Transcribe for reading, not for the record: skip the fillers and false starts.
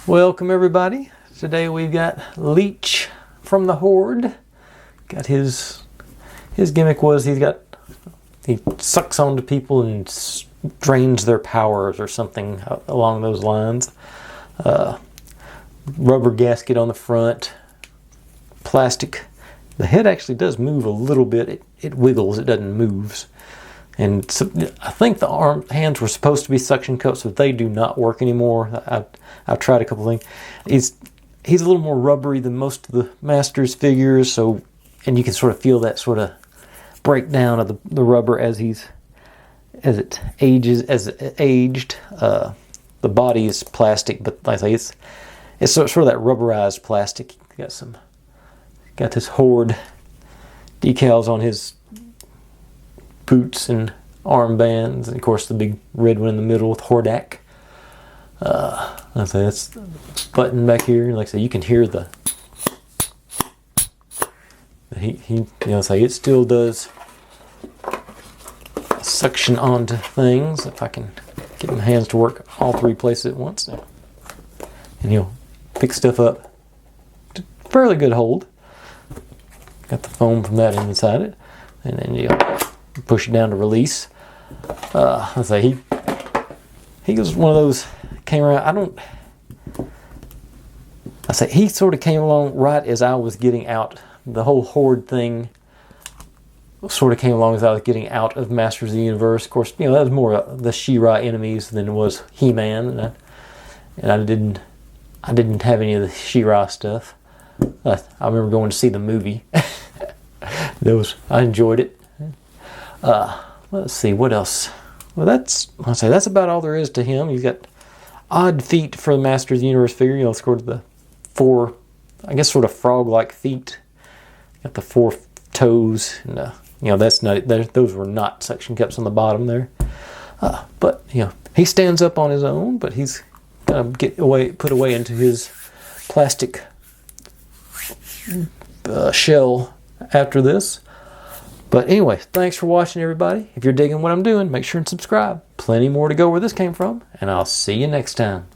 Welcome everybody. Today we've got Leech from the Horde. Got his gimmick was he sucks onto people and drains their powers or something along those lines. Rubber gasket on the front, plastic. The head actually does move a little bit. It wiggles, it doesn't move. And so I think the hands were supposed to be suction cups, but they do not work anymore. I've tried a couple things. He's a little more rubbery than most of the Masters figures, and you can sort of feel that sort of breakdown of the rubber as it aged. The body is plastic, but like I say, it's sort of that rubberized plastic. Got this Horde decals on his boots and armbands, and of course the big red one in the middle with Hordak. I say that's the button back here. Like I say, you can hear it still does suction onto things. If I can get my hands to work all three places at once, and he'll pick stuff up. Fairly good hold. Got the foam from that inside it, and then you push it down to release. I say he was one of those came around. He sort of came along right as I was getting out. The whole Horde thing sort of came along as I was getting out of Masters of the Universe. Of course, that was more the She-Ra enemies than it was He-Man, and I didn't have any of the She-Ra stuff. I remember going to see the movie. I enjoyed it. Let's see what else. Well, that's about all there is to him. He's got odd feet for the Masters of the Universe figure. Sort of the four, I guess, sort of frog-like feet. Got the 4 toes, and that's not. Those were not suction cups on the bottom there. But he stands up on his own. But he's gonna put away into his plastic shell after this. But anyway, thanks for watching, everybody. If you're digging what I'm doing, make sure and subscribe. Plenty more to go where this came from, and I'll see you next time.